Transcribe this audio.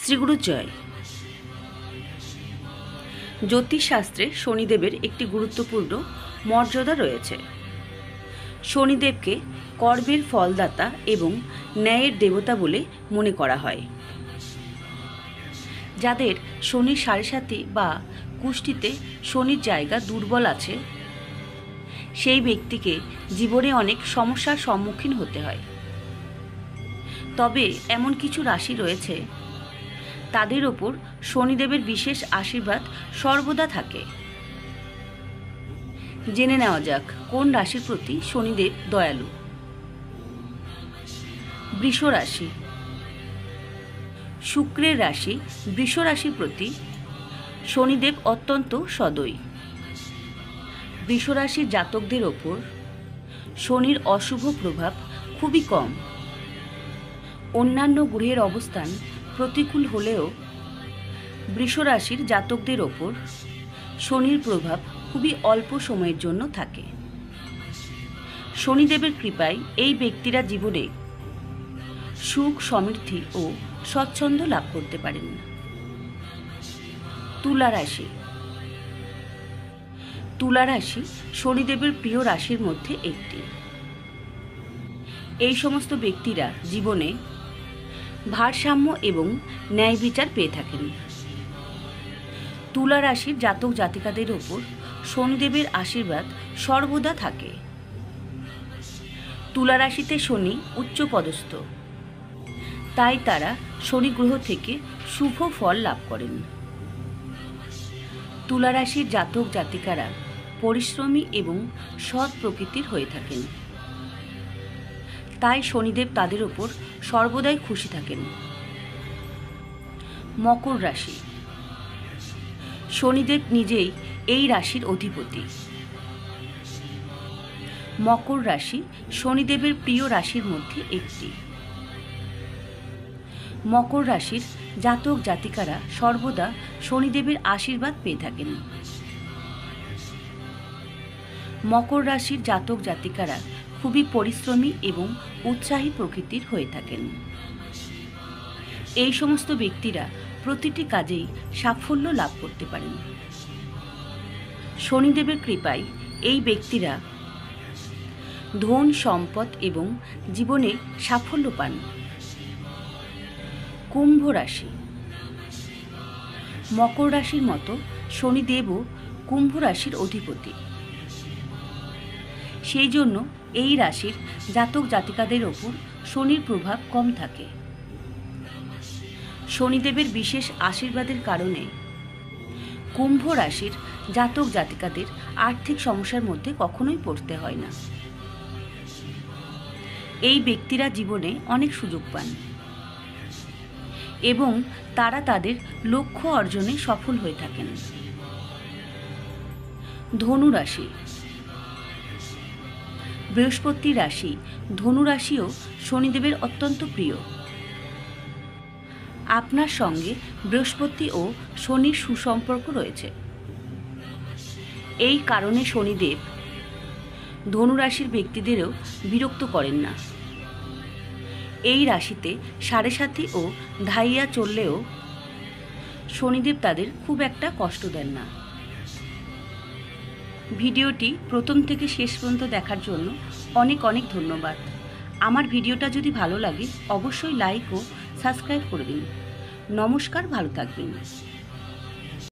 শ্রীগুরু জয়। জ্যোতিষশাস্ত্রে শনিদেবের একটি গুরুত্বপূর্ণ মর্যাদা রয়েছে। শনিদেবকে কর্মের ফলদাতা এবং ন্যায়ের দেবতা বলে মনে করা হয়। যাদের শনির সাড়ে বা কুষ্টিতে শনির জায়গা দুর্বল আছে, সেই ব্যক্তিকে জীবনে অনেক সমস্যার সম্মুখীন হতে হয়। তবে এমন কিছু রাশি রয়েছে, তাদের ওপর শনিদেবের বিশেষ আশীর্বাদ সর্বদা থাকে। জেনে নেওয়া যাক কোন রাশির প্রতি শনিদেব দয়ালু। বৃষ রাশি। শুক্রের রাশি বৃষ রাশির প্রতি শনিদেব অত্যন্ত সদয়। বৃষ রাশির জাতকদের ওপর শনির অশুভ প্রভাব খুবই কম। অন্যান্য গ্রহের অবস্থান প্রতিকূল হলেও বৃষ রাশির জাতকদের ওপর শনির প্রভাব খুবই অল্প সময়ের জন্য থাকে। শনিদেবের কৃপায় এই ব্যক্তিরা জীবনে সুখ, সমৃদ্ধি ও স্বচ্ছন্দ লাভ করতে পারেন। তুলা রাশি। তুলা রাশি শনিদেবের প্রিয় রাশির মধ্যে একটি। এই সমস্ত ব্যক্তিরা জীবনে ভারসাম্য এবং ন্যায় বিচার পেয়ে থাকেন। তুলা রাশির জাতক জাতিকাদের ওপর শনিদেবের আশীর্বাদ সর্বদা থাকে। তুলা রাশিতে শনি উচ্চপদস্থ, তাই তারা শনি গ্রহ থেকে শুভ ফল লাভ করেন। তুলা রাশির জাতক জাতিকারা পরিশ্রমী এবং সৎ প্রকৃতির হয়ে থাকেন, তাই শনিদেব তাদের ওপর সর্বদাই খুশি থাকেন। মকর রাশি। শনিদেব নিজেই এই রাশির অধিপতি। মকর রাশি শনিদেবের প্রিয় রাশির মধ্যে একটি। মকর রাশির জাতক জাতিকারা সর্বদা শনিদেবের আশীর্বাদ পেয়ে থাকেন। মকর রাশির জাতক জাতিকারা খুবই পরিশ্রমী এবং উৎসাহী প্রকৃতির হয়ে থাকেন। এই সমস্ত ব্যক্তিরা প্রতিটি কাজেই সাফল্য লাভ করতে পারেন। শনিদেবের কৃপায় এই ব্যক্তিরা ধন, সম্পদ এবং জীবনে সাফল্য পান। কুম্ভ রাশি। মকর রাশির মতো শনিদেবও কুম্ভ রাশির অধিপতি। সেই জন্য এই রাশির জাতক জাতিকাদের ওপর শনির প্রভাব কম থাকে। শনিদেবের বিশেষ আশীর্বাদের কারণে কুম্ভ রাশির জাতক জাতিকাদের আর্থিক সমস্যার মধ্যে কখনোই পড়তে হয় না। এই ব্যক্তিরা জীবনে অনেক সুযোগ পান এবং তারা তাদের লক্ষ্য অর্জনে সফল হয়ে থাকেন। ধনু রাশি। বৃহস্পতি রাশি ধনু রাশিও শনিদেবের অত্যন্ত প্রিয়। আপনার সঙ্গে বৃহস্পতি ও শনির সুসম্পর্ক রয়েছে। এই কারণে শনিদেব ধনু রাশির ব্যক্তিদেরও বিরক্ত করেন না। এই রাশিতে সাড়ে ও ঢাইয়া চললেও শনিদেব তাদের খুব একটা কষ্ট দেন না। ভিডিওটি প্রথম থেকে শেষ পর্যন্ত দেখার জন্য অনেক অনেক ধন্যবাদ। আমার ভিডিওটা যদি ভালো লাগে অবশ্যই লাইক ও সাবস্ক্রাইব করে দিন। নমস্কার, ভালো থাকবেন।